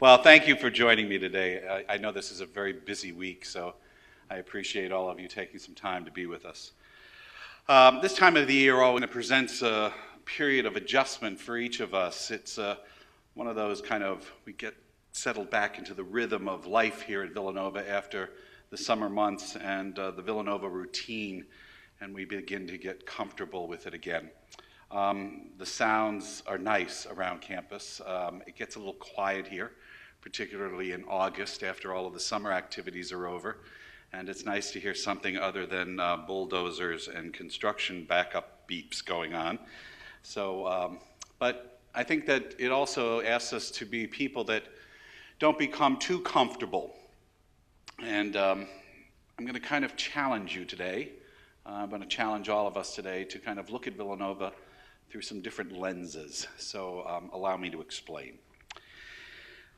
Well, thank you for joining me today. I know this is a very busy week, so I appreciate all of you taking some time to be with us. This time of the year always presents a period of adjustment for each of us. It's one of those we get settled back into the rhythm of life here at Villanova after the summer months and the Villanova routine, and we begin to get comfortable with it again. The sounds are nice around campus. It gets a little quiet here, particularly in August after all of the summer activities are over. And it's nice to hear something other than bulldozers and construction backup beeps going on. So, but I think that it also asks us to be people that don't become too comfortable. And I'm going to kind of challenge you today. I'm going to challenge all of us today to kind of look at Villanova through some different lenses. So allow me to explain.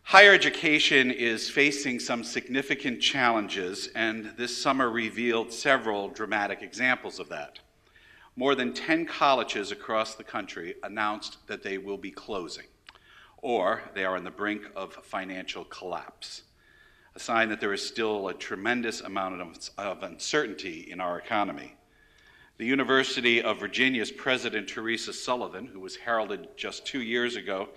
Higher education is facing some significant challenges, and this summer revealed several dramatic examples of that. More than 10 colleges across the country announced that they will be closing, or they are on the brink of financial collapse, a sign that there is still a tremendous amount of uncertainty in our economy. The University of Virginia's President Teresa Sullivan, who was heralded just 2 years ago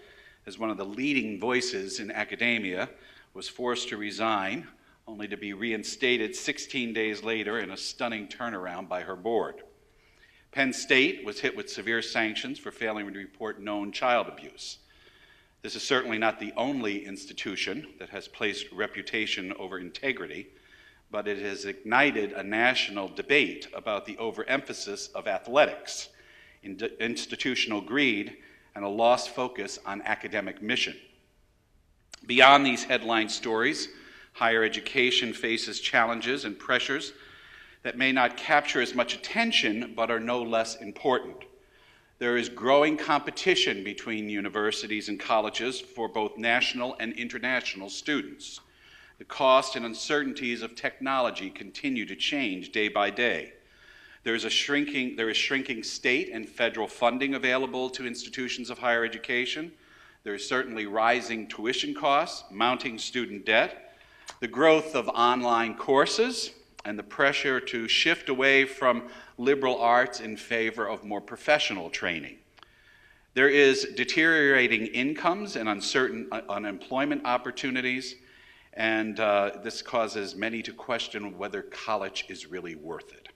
as one of the leading voices in academia, was forced to resign, only to be reinstated 16 days later in a stunning turnaround by her board. Penn State was hit with severe sanctions for failing to report known child abuse. This is certainly not the only institution that has placed reputation over integrity, but it has ignited a national debate about the overemphasis of athletics, institutional greed, and a lost focus on academic mission. Beyond these headline stories, higher education faces challenges and pressures that may not capture as much attention, but are no less important. There is growing competition between universities and colleges for both national and international students. The cost and uncertainties of technology continue to change day by day. There is shrinking state and federal funding available to institutions of higher education. There is certainly rising tuition costs, mounting student debt, the growth of online courses, and the pressure to shift away from liberal arts in favor of more professional training. There is deteriorating incomes and uncertain unemployment opportunities, and this causes many to question whether college is really worth it.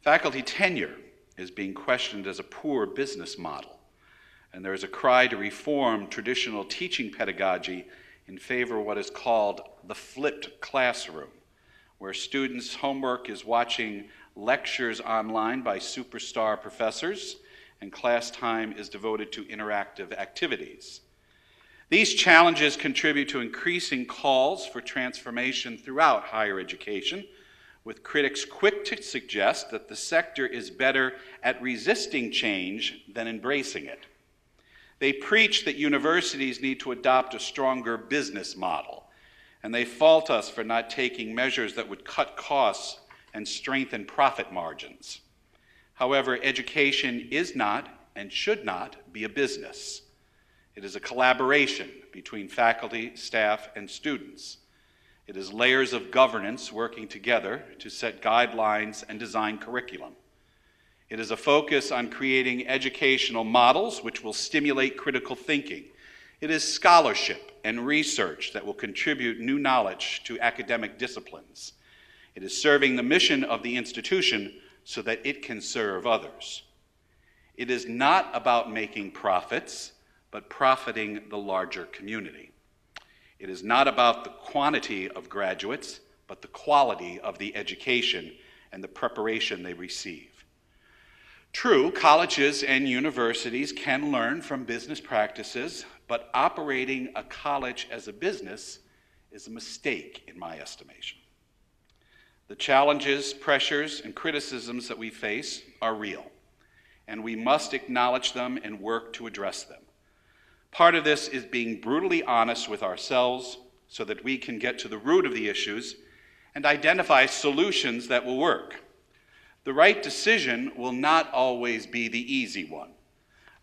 Faculty tenure is being questioned as a poor business model, and there is a cry to reform traditional teaching pedagogy in favor of what is called the flipped classroom, where students' homework is watching lectures online by superstar professors, and class time is devoted to interactive activities. These challenges contribute to increasing calls for transformation throughout higher education, with critics quick to suggest that the sector is better at resisting change than embracing it. They preach that universities need to adopt a stronger business model, and they fault us for not taking measures that would cut costs and strengthen profit margins. However, education is not and should not be a business. It is a collaboration between faculty, staff, and students. It is layers of governance working together to set guidelines and design curriculum. It is a focus on creating educational models which will stimulate critical thinking. It is scholarship and research that will contribute new knowledge to academic disciplines. It is serving the mission of the institution so that it can serve others. It is not about making profits, but profiting the larger community. It is not about the quantity of graduates, but the quality of the education and the preparation they receive. True, colleges and universities can learn from business practices, but operating a college as a business is a mistake in my estimation. The challenges, pressures, and criticisms that we face are real, and we must acknowledge them and work to address them. Part of this is being brutally honest with ourselves so that we can get to the root of the issues and identify solutions that will work. The right decision will not always be the easy one,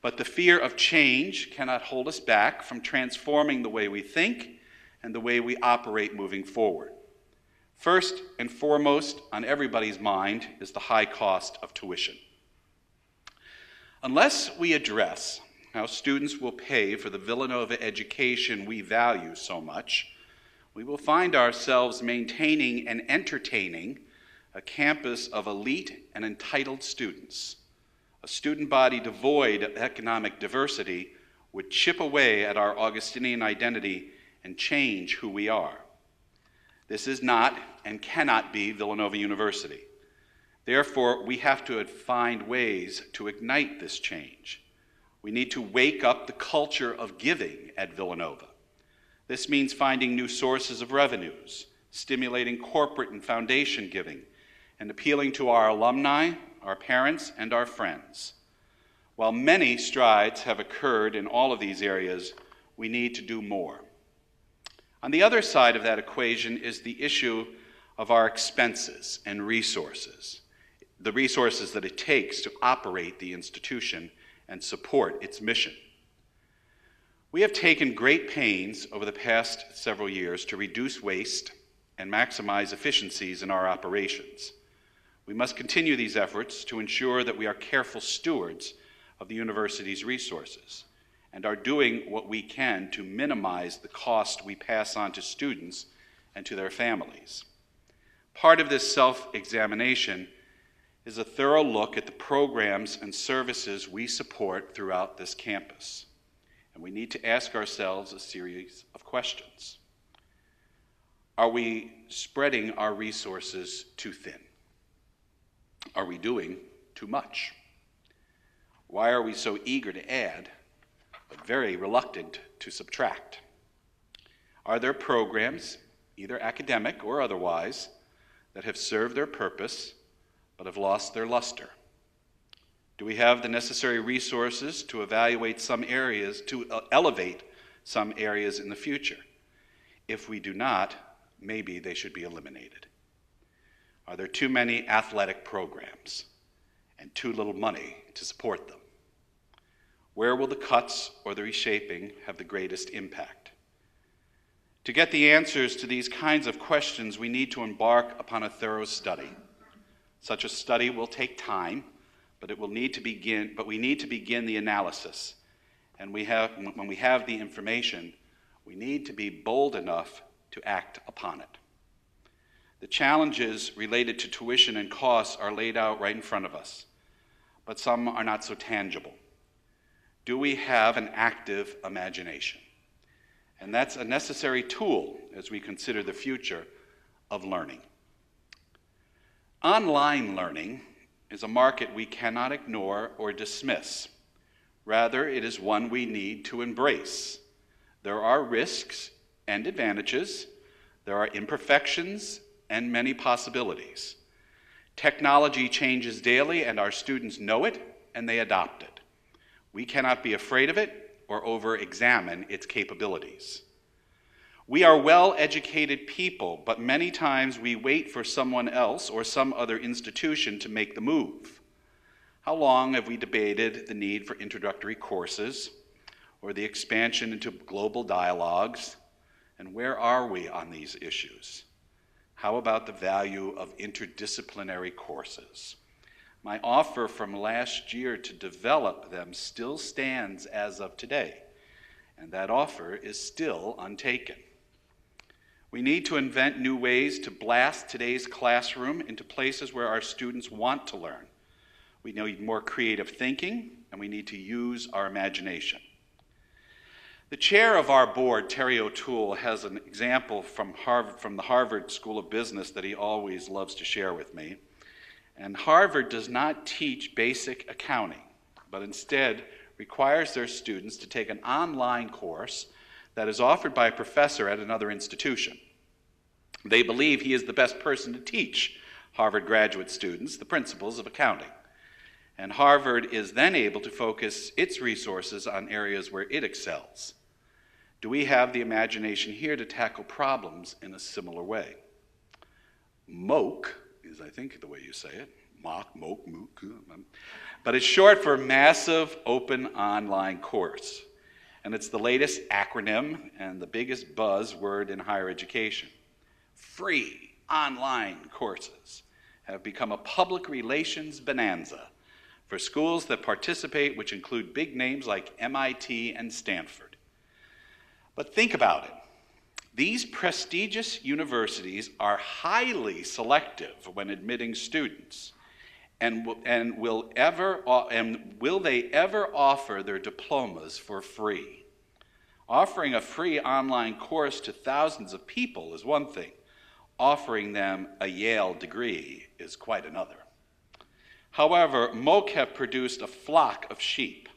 But the fear of change cannot hold us back from transforming the way we think and the way we operate moving forward. First and foremost on everybody's mind is the high cost of tuition. Unless we address how students will pay for the Villanova education we value so much, we will find ourselves maintaining and entertaining a campus of elite and entitled students. A student body devoid of economic diversity would chip away at our Augustinian identity and change who we are. This is not and cannot be Villanova University. Therefore, we have to find ways to ignite this change. We need to wake up the culture of giving at Villanova. This means finding new sources of revenues, stimulating corporate and foundation giving, and appealing to our alumni, our parents, and our friends. While many strides have occurred in all of these areas, we need to do more. On the other side of that equation is the issue of our expenses and resources, the resources that it takes to operate the institution and support its mission. We have taken great pains over the past several years to reduce waste and maximize efficiencies in our operations. We must continue these efforts to ensure that we are careful stewards of the university's resources and are doing what we can to minimize the cost we pass on to students and to their families. Part of this self-examination is a thorough look at the programs and services we support throughout this campus. And we need to ask ourselves a series of questions. Are we spreading our resources too thin? Are we doing too much? Why are we so eager to add, but very reluctant to subtract? Are there programs, either academic or otherwise, that have served their purpose but have lost their luster? Do we have the necessary resources to evaluate some areas, to elevate some areas in the future? If we do not, maybe they should be eliminated. Are there too many athletic programs and too little money to support them? Where will the cuts or the reshaping have the greatest impact? To get the answers to these kinds of questions, we need to embark upon a thorough study. Such a study will take time, but we need to begin the analysis. And when we have the information, we need to be bold enough to act upon it. The challenges related to tuition and costs are laid out right in front of us, but some are not so tangible. Do we have an active imagination? And that's a necessary tool as we consider the future of learning. Online learning is a market we cannot ignore or dismiss. Rather, it is one we need to embrace. There are risks and advantages. There are imperfections and many possibilities. Technology changes daily, and our students know it, and they adopt it. We cannot be afraid of it or over-examine its capabilities. We are well-educated people, but many times we wait for someone else or some other institution to make the move. How long have we debated the need for introductory courses or the expansion into global dialogues? And where are we on these issues? How about the value of interdisciplinary courses? My offer from last year to develop them still stands as of today, and that offer is still untaken. We need to invent new ways to blast today's classroom into places where our students want to learn. We need more creative thinking, and we need to use our imagination. The chair of our board, Terry O'Toole, has an example from the Harvard School of Business that he always loves to share with me. And Harvard does not teach basic accounting, but instead requires their students to take an online course that is offered by a professor at another institution. They believe he is the best person to teach Harvard graduate students the principles of accounting. And Harvard is then able to focus its resources on areas where it excels. Do we have the imagination here to tackle problems in a similar way? Moke is, I think, the way you say it. Moke, but it's short for Massive Open Online Course. And it's the latest acronym and the biggest buzzword in higher education. Free online courses have become a public relations bonanza for schools that participate, which include big names like MIT and Stanford. But think about it. These prestigious universities are highly selective when admitting students. And will they ever offer their diplomas for free? Offering a free online course to thousands of people is one thing. Offering them a Yale degree is quite another. However, Moke have produced a flock of sheep.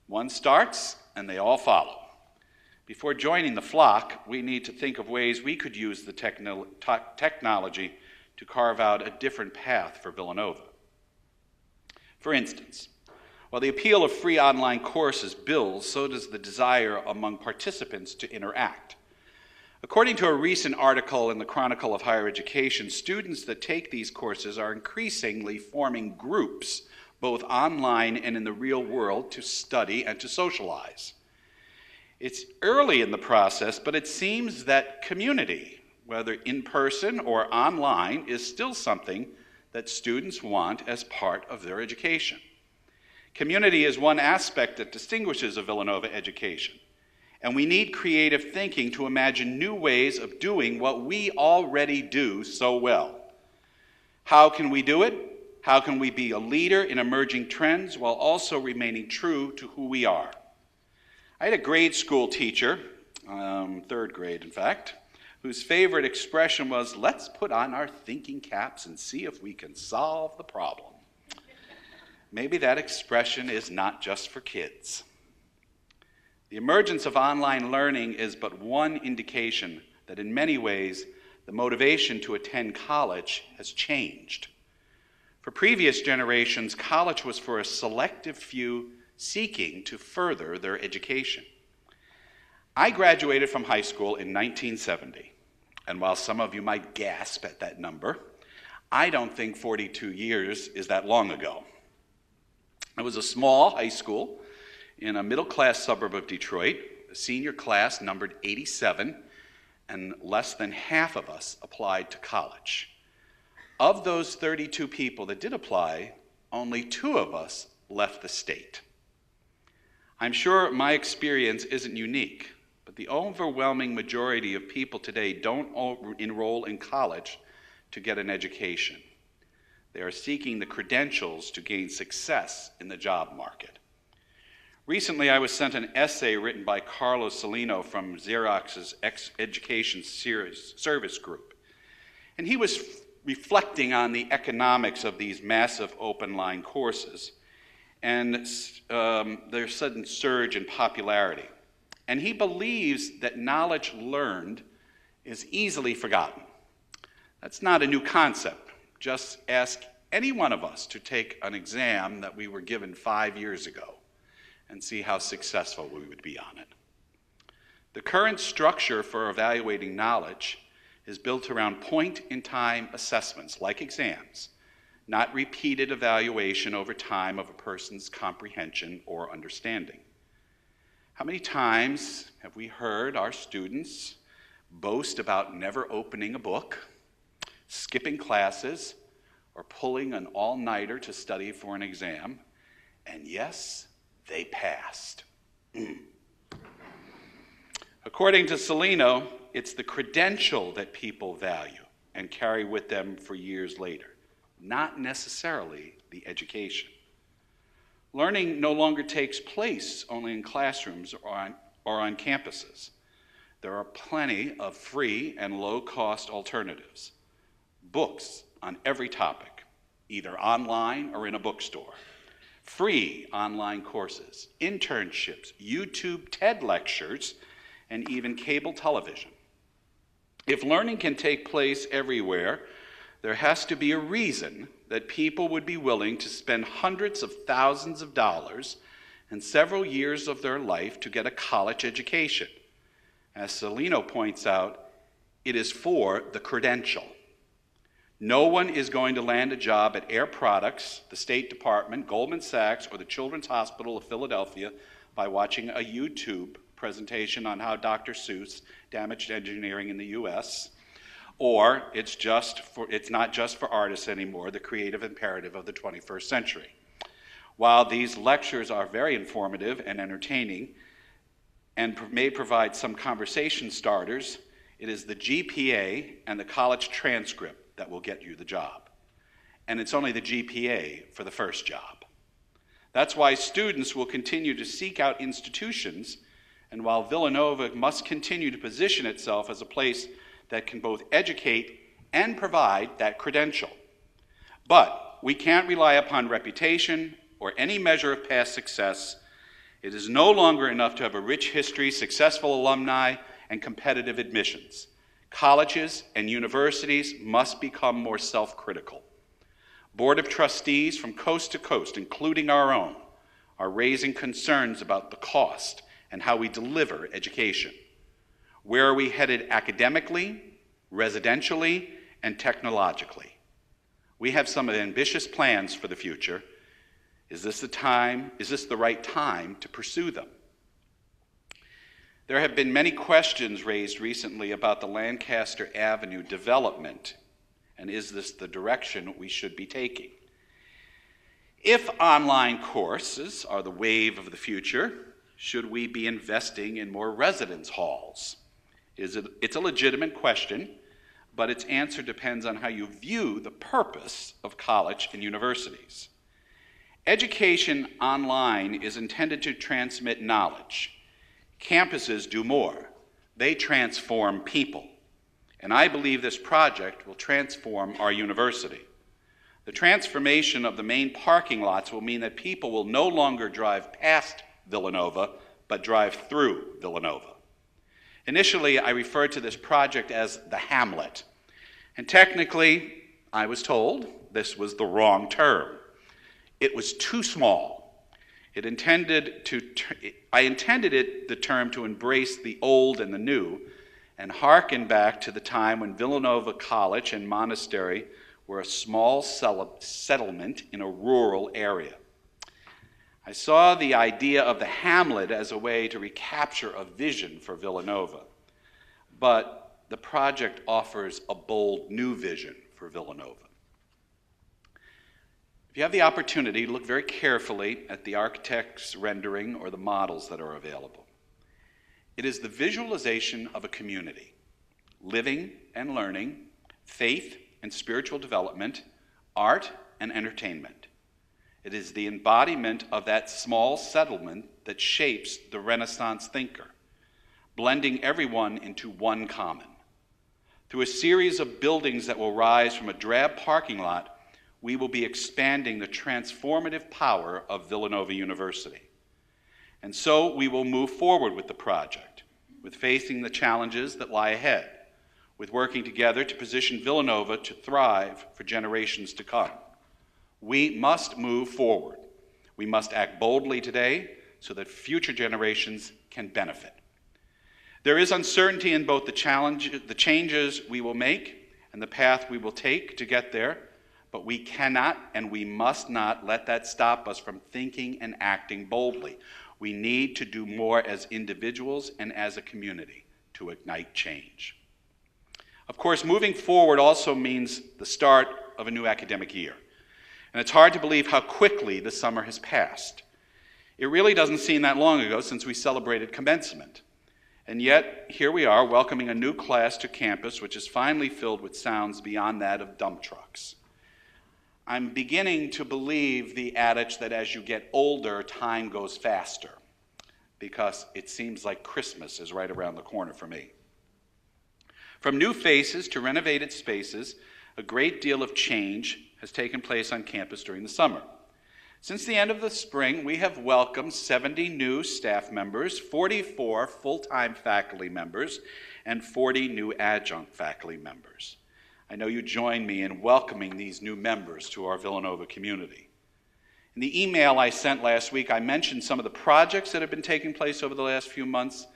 One starts, and they all follow. Before joining the flock, we need to think of ways we could use the technology to carve out a different path for Villanova. For instance, while the appeal of free online courses builds, so does the desire among participants to interact. According to a recent article in the Chronicle of Higher Education, students that take these courses are increasingly forming groups, both online and in the real world, to study and to socialize. It's early in the process, but it seems that community, whether in person or online, is still something that students want as part of their education. Community is one aspect that distinguishes a Villanova education, and we need creative thinking to imagine new ways of doing what we already do so well. How can we do it? How can we be a leader in emerging trends while also remaining true to who we are? I had a grade school teacher, third grade in fact, whose favorite expression was, "Let's put on our thinking caps and see if we can solve the problem." Maybe that expression is not just for kids. The emergence of online learning is but one indication that in many ways the motivation to attend college has changed. For previous generations, college was for a selective few seeking to further their education. I graduated from high school in 1970. And while some of you might gasp at that number, I don't think 42 years is that long ago. It was a small high school in a middle-class suburb of Detroit. The senior class numbered 87, and less than half of us applied to college. Of those 32 people that did apply, only 2 of us left the state. I'm sure my experience isn't unique, but the overwhelming majority of people today don't enroll in college to get an education. They are seeking the credentials to gain success in the job market. Recently, I was sent an essay written by Carlos Salino from Xerox's Education Service Group. And he was reflecting on the economics of these massive open-line courses and their sudden surge in popularity. And he believes that knowledge learned is easily forgotten. That's not a new concept. Just ask any one of us to take an exam that we were given 5 years ago and see how successful we would be on it. The current structure for evaluating knowledge is built around point-in-time assessments, like exams, not repeated evaluation over time of a person's comprehension or understanding. How many times have we heard our students boast about never opening a book, skipping classes, or pulling an all-nighter to study for an exam, and yes, they passed. According to Salino, it's the credential that people value and carry with them for years later, not necessarily the education. Learning no longer takes place only in classrooms or on campuses. There are plenty of free and low-cost alternatives. Books on every topic, either online or in a bookstore. Free online courses, internships, YouTube TED lectures, and even cable television. If learning can take place everywhere, there has to be a reason that people would be willing to spend hundreds of thousands of dollars and several years of their life to get a college education. As Salino points out, it is for the credential. No one is going to land a job at Air Products, the State Department, Goldman Sachs, or the Children's Hospital of Philadelphia by watching a YouTube presentation on how Dr. Seuss damaged engineering in the US, or it's not just for artists anymore, the creative imperative of the 21st century. While these lectures are very informative and entertaining and may provide some conversation starters, it is the GPA and the college transcript that will get you the job. And it's only the GPA for the first job. That's why students will continue to seek out institutions, and while Villanova must continue to position itself as a place that can both educate and provide that credential. But we can't rely upon reputation or any measure of past success. It is no longer enough to have a rich history, successful alumni, and competitive admissions. Colleges and universities must become more self-critical. Board of Trustees from coast to coast, including our own, are raising concerns about the cost and how we deliver education. Where are we headed academically, residentially, and technologically? We have some ambitious plans for the future. Is this the right time to pursue them? There have been many questions raised recently about the Lancaster Avenue development, and is this the direction we should be taking? If online courses are the wave of the future, should we be investing in more residence halls? It's a legitimate question, but its answer depends on how you view the purpose of college and universities. Education online is intended to transmit knowledge. Campuses do more. They transform people. And I believe this project will transform our university. The transformation of the main parking lots will mean that people will no longer drive past Villanova, but drive through Villanova. Initially, I referred to this project as the Hamlet. And technically, I was told this was the wrong term. It was too small. I intended the term to embrace the old and the new and hearken back to the time when Villanova College and Monastery were a small settlement in a rural area. I saw the idea of the Hamlet as a way to recapture a vision for Villanova, but the project offers a bold new vision for Villanova. If you have the opportunity, look very carefully at the architect's rendering or the models that are available. It is the visualization of a community, living and learning, faith and spiritual development, art and entertainment. It is the embodiment of that small settlement that shapes the Renaissance thinker, blending everyone into one common. Through a series of buildings that will rise from a drab parking lot, we will be expanding the transformative power of Villanova University. And so we will move forward with the project, with facing the challenges that lie ahead, with working together to position Villanova to thrive for generations to come. We must move forward. We must act boldly today so that future generations can benefit. There is uncertainty in both the changes we will make and the path we will take to get there, but we cannot and we must not let that stop us from thinking and acting boldly. We need to do more as individuals and as a community to ignite change. Of course, moving forward also means the start of a new academic year. And it's hard to believe how quickly the summer has passed. It really doesn't seem that long ago since we celebrated commencement. And yet, here we are welcoming a new class to campus, which is finally filled with sounds beyond that of dump trucks. I'm beginning to believe the adage that as you get older, time goes faster, because it seems like Christmas is right around the corner for me. From new faces to renovated spaces, a great deal of change has taken place on campus during the summer. Since the end of the spring, we have welcomed 70 new staff members, 44 full-time faculty members, and 40 new adjunct faculty members. I know you join me in welcoming these new members to our Villanova community. In the email I sent last week, I mentioned some of the projects that have been taking place over the last few months.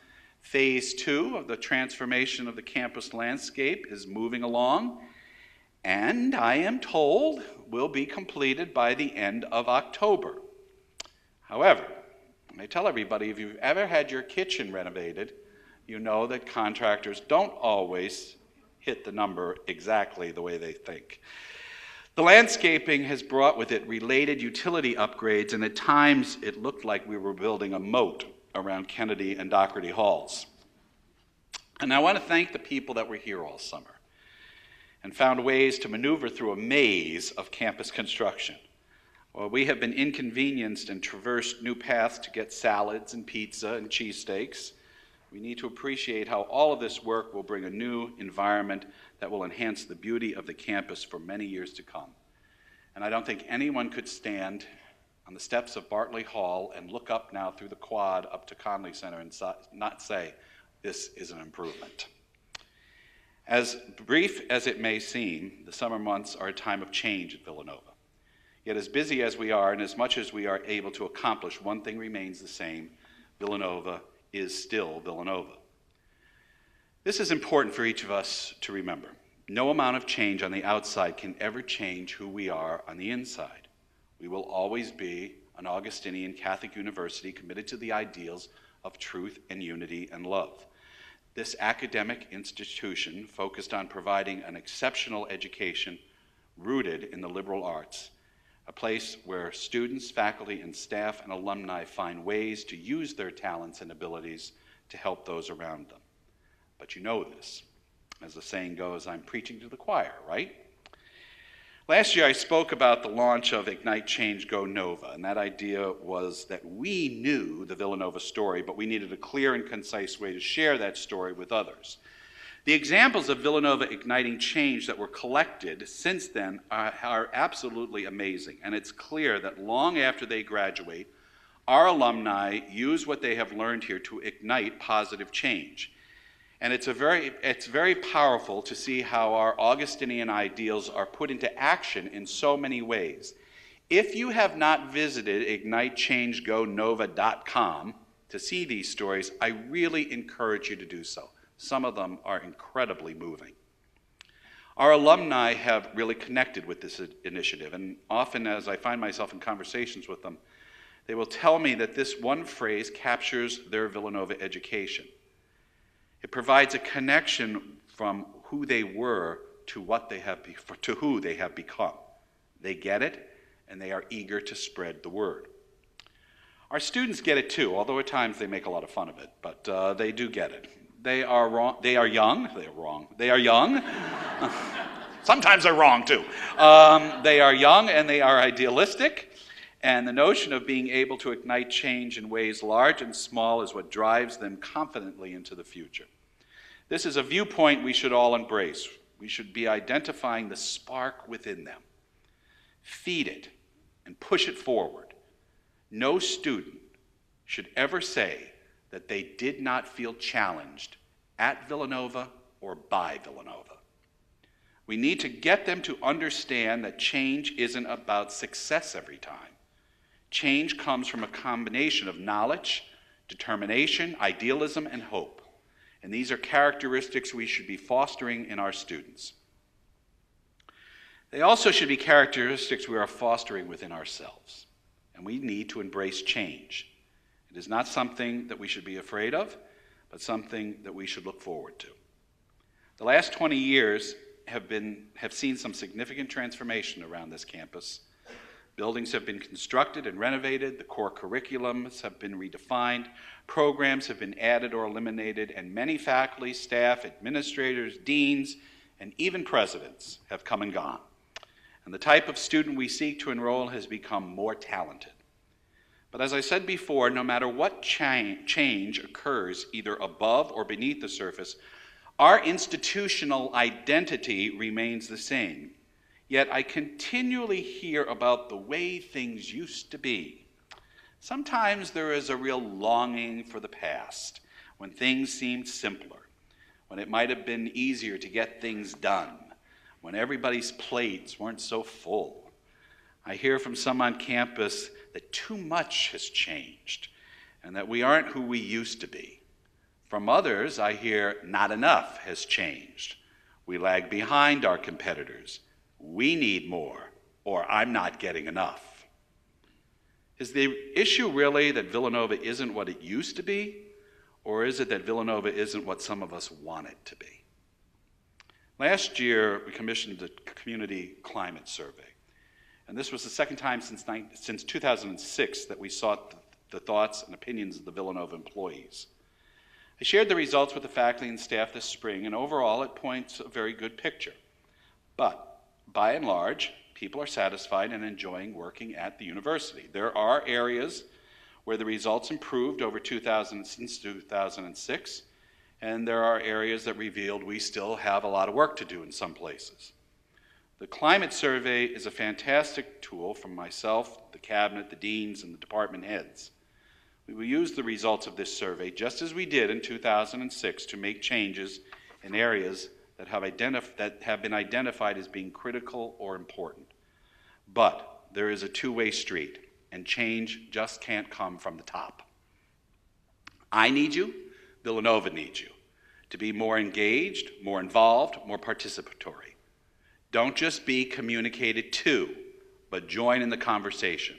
Phase 2 of the transformation of the campus landscape is moving along, and I am told will be completed by the end of October. However, I tell everybody, if you've ever had your kitchen renovated, you know that contractors don't always hit the number exactly the way they think. The landscaping has brought with it related utility upgrades, and at times it looked like we were building a moat around Kennedy and Doherty halls. And I want to thank the people that were here all summer and found ways to maneuver through a maze of campus construction. While we have been inconvenienced and traversed new paths to get salads and pizza and cheesesteaks, we need to appreciate how all of this work will bring a new environment that will enhance the beauty of the campus for many years to come. And I don't think anyone could stand on the steps of Bartley Hall and look up now through the quad up to Conley Center and not say, this is an improvement. As brief as it may seem, the summer months are a time of change at Villanova. Yet as busy as we are, and as much as we are able to accomplish, one thing remains the same: Villanova is still Villanova. This is important for each of us to remember. No amount of change on the outside can ever change who we are on the inside. We will always be an Augustinian Catholic university committed to the ideals of truth and unity and love. This academic institution focused on providing an exceptional education rooted in the liberal arts, a place where students, faculty, and staff and alumni find ways to use their talents and abilities to help those around them. But you know this. As the saying goes, I'm preaching to the choir, right? Last year I spoke about the launch of Ignite, Change, Go Nova, and that idea was that we knew the Villanova story, but we needed a clear and concise way to share that story with others. The examples of Villanova igniting change that were collected since then are absolutely amazing, and it's clear that long after they graduate, our alumni use what they have learned here to ignite positive change. And it's very powerful to see how our Augustinian ideals are put into action in so many ways. If you have not visited ignitechangegonova.com to see these stories, I really encourage you to do so. Some of them are incredibly moving. Our alumni have really connected with this initiative, and often as I find myself in conversations with them, they will tell me that this one phrase captures their Villanova education. It provides a connection from who they were to who they have become. They get it, and they are eager to spread the word. Our students get it too, although at times they make a lot of fun of it, but they do get it. They are young. Sometimes they're wrong too. They are young and they are idealistic, and the notion of being able to ignite change in ways large and small is what drives them confidently into the future. This is a viewpoint we should all embrace. We should be identifying the spark within them. Feed it and push it forward. No student should ever say that they did not feel challenged at Villanova or by Villanova. We need to get them to understand that change isn't about success every time. Change comes from a combination of knowledge, determination, idealism, and hope. And these are characteristics we should be fostering in our students. They also should be characteristics we are fostering within ourselves. And we need to embrace change. It is not something that we should be afraid of, but something that we should look forward to. The last 20 years have seen some significant transformation around this campus. Buildings have been constructed and renovated, the core curriculums have been redefined, programs have been added or eliminated, and many faculty, staff, administrators, deans, and even presidents have come and gone. And the type of student we seek to enroll has become more talented. But as I said before, no matter what change occurs either above or beneath the surface, our institutional identity remains the same. Yet I continually hear about the way things used to be. Sometimes there is a real longing for the past, when things seemed simpler, when it might have been easier to get things done, when everybody's plates weren't so full. I hear from some on campus that too much has changed and that we aren't who we used to be. From others, I hear not enough has changed. We lag behind our competitors. we need more, or I'm not getting enough. Is the issue really that Villanova isn't what it used to be, or is it that Villanova isn't what some of us want it to be? Last year, we commissioned a community climate survey, and this was the second time since 2006 that we sought the thoughts and opinions of the Villanova employees. I shared the results with the faculty and staff this spring, and overall it points a very good picture. But by and large, people are satisfied and enjoying working at the university. There are areas where the results improved since 2006, and there are areas that revealed we still have a lot of work to do in some places. The climate survey is a fantastic tool from myself, the cabinet, the deans, and the department heads. We will use the results of this survey, just as we did in 2006, to make changes in areas that have been identified as being critical or important. But there is a two-way street, and change just can't come from the top. I need you, Villanova needs you, to be more engaged, more involved, more participatory. Don't just be communicated to, but join in the conversation.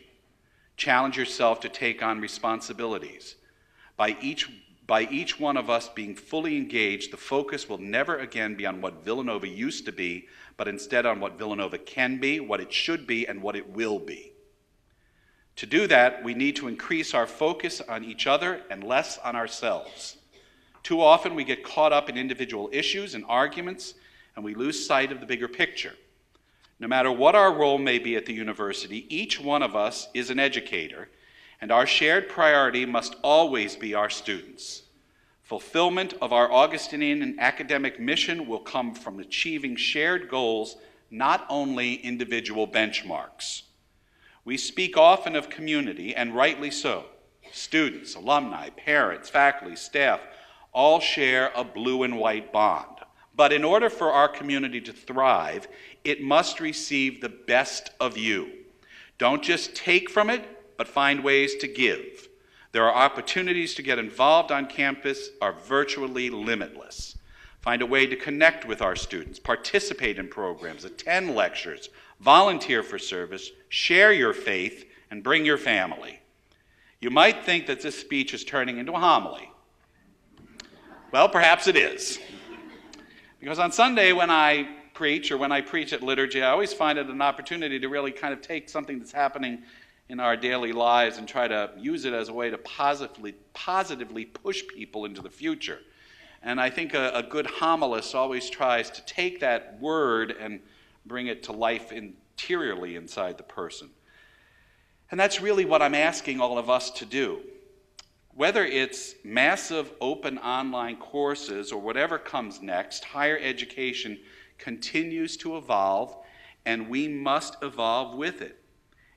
Challenge yourself to take on responsibilities. By each one of us being fully engaged, the focus will never again be on what Villanova used to be, but instead on what Villanova can be, what it should be, and what it will be. To do that, we need to increase our focus on each other and less on ourselves. Too often we get caught up in individual issues and arguments, and we lose sight of the bigger picture. No matter what our role may be at the university, each one of us is an educator, and our shared priority must always be our students. Fulfillment of our Augustinian and academic mission will come from achieving shared goals, not only individual benchmarks. We speak often of community, and rightly so. Students, alumni, parents, faculty, staff all share a blue and white bond. But in order for our community to thrive, it must receive the best of you. Don't just take from it, but find ways to give. There are opportunities to get involved on campus are virtually limitless. Find a way to connect with our students, participate in programs, attend lectures, volunteer for service, share your faith, and bring your family. You might think that this speech is turning into a homily. Well, perhaps it is. Because on Sunday when I preach at liturgy, I always find it an opportunity to really kind of take something that's happening in our daily lives and try to use it as a way to positively push people into the future. And I think a good homilist always tries to take that word and bring it to life interiorly inside the person. And that's really what I'm asking all of us to do. Whether it's massive open online courses or whatever comes next, higher education continues to evolve, and we must evolve with it.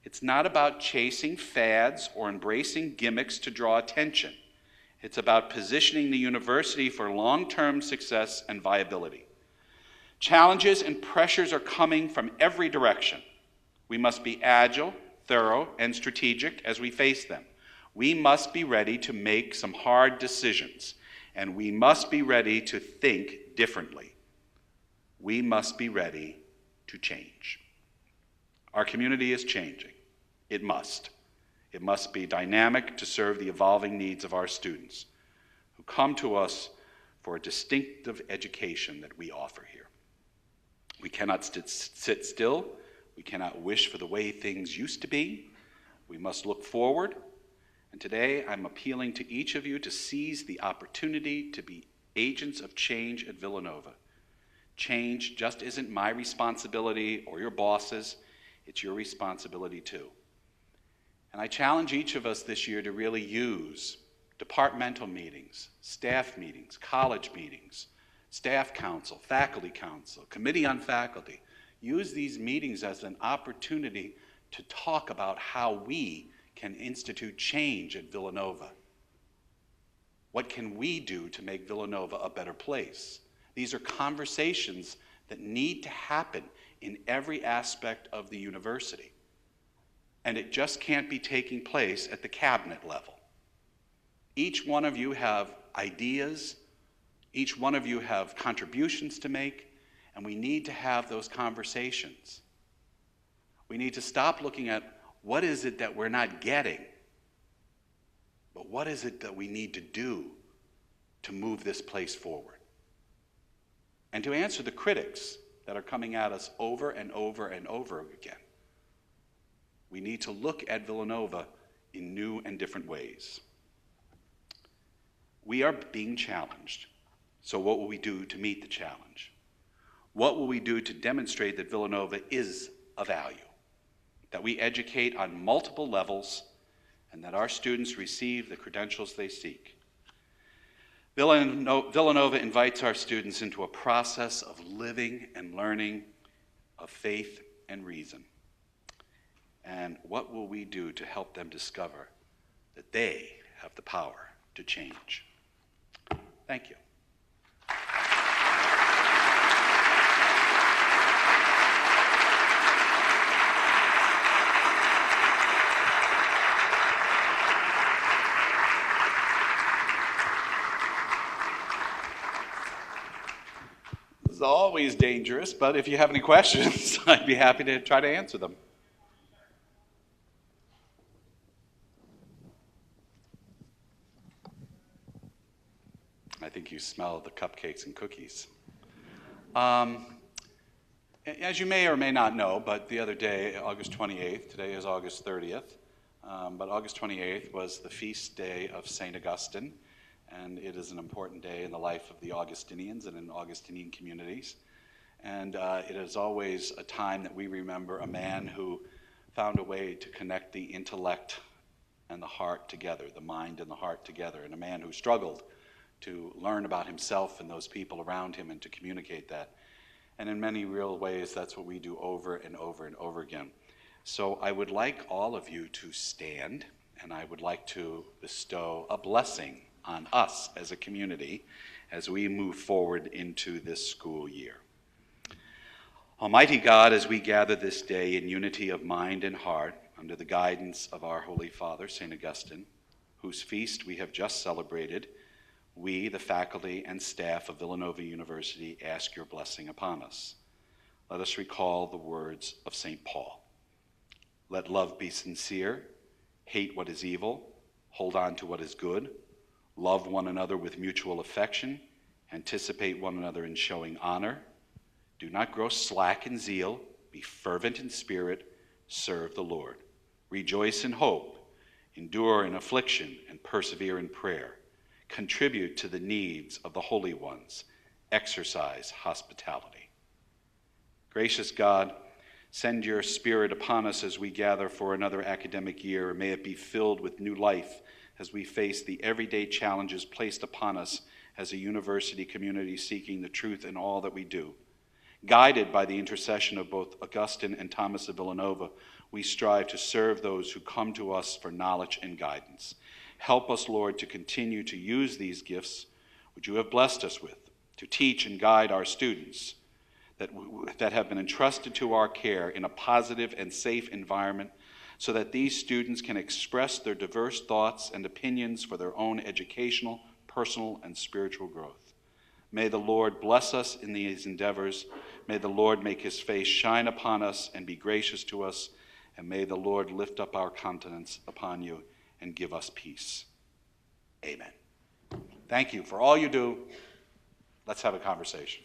It's not about chasing fads or embracing gimmicks to draw attention. It's about positioning the university for long-term success and viability. Challenges and pressures are coming from every direction. We must be agile, thorough, and strategic as we face them. We must be ready to make some hard decisions, and we must be ready to think differently. We must be ready to change. Our community is changing. It must. It must be dynamic to serve the evolving needs of our students who come to us for a distinctive education that we offer here. We cannot sit still. We cannot wish for the way things used to be. We must look forward. And today, I'm appealing to each of you to seize the opportunity to be agents of change at Villanova. Change just isn't my responsibility or your boss's, it's your responsibility too. And I challenge each of us this year to really use departmental meetings, staff meetings, college meetings, staff council, faculty council, committee on faculty. Use these meetings as an opportunity to talk about how we can institute change at Villanova. What can we do to make Villanova a better place? These are conversations that need to happen in every aspect of the university. And it just can't be taking place at the cabinet level. Each one of you have ideas, each one of you have contributions to make, And we need to have those conversations. We need to stop looking at what is it that we're not getting, but what is it that we need to do to move this place forward? And to answer the critics that are coming at us over and over and over again, we need to look at Villanova in new and different ways. We are being challenged, so what will we do to meet the challenge? What will we do to demonstrate that Villanova is a value, that we educate on multiple levels, and that our students receive the credentials they seek? Villanova invites our students into a process of living and learning, of faith and reason. And what will we do to help them discover that they have the power to change? Thank you. This is always dangerous, but if you have any questions, I'd be happy to try to answer them. I think you smell the cupcakes and cookies. As you may or may not know, but the other day, August 28th, today is August 30th, but August 28th was the feast day of St. Augustine, and it is an important day in the life of the Augustinians and in Augustinian communities. And it is always a time that we remember a man who found a way to connect the intellect and the heart together, the mind and the heart together, and a man who struggled to learn about himself and those people around him and to communicate that. And in many real ways, that's what we do over and over and over again. So I would like all of you to stand, and I would like to bestow a blessing on us as a community as we move forward into this school year. Almighty God, as we gather this day in unity of mind and heart under the guidance of our Holy Father, St. Augustine, whose feast we have just celebrated, we, the faculty and staff of Villanova University, ask your blessing upon us. Let us recall the words of St. Paul. Let love be sincere, hate what is evil, hold on to what is good, love one another with mutual affection, anticipate one another in showing honor. Do not grow slack in zeal, be fervent in spirit, serve the Lord. Rejoice in hope, endure in affliction, and persevere in prayer. Contribute to the needs of the holy ones. Exercise hospitality. Gracious God, send your Spirit upon us as we gather for another academic year, and may it be filled with new life as we face the everyday challenges placed upon us as a university community seeking the truth in all that we do. Guided by the intercession of both Augustine and Thomas of Villanova, we strive to serve those who come to us for knowledge and guidance. Help us, Lord, to continue to use these gifts which you have blessed us with, to teach and guide our students that have been entrusted to our care in a positive and safe environment, so that these students can express their diverse thoughts and opinions for their own educational, personal, and spiritual growth. May the Lord bless us in these endeavors. May the Lord make his face shine upon us and be gracious to us. And may the Lord lift up our countenance upon you and give us peace. Amen. Thank you for all you do. Let's have a conversation.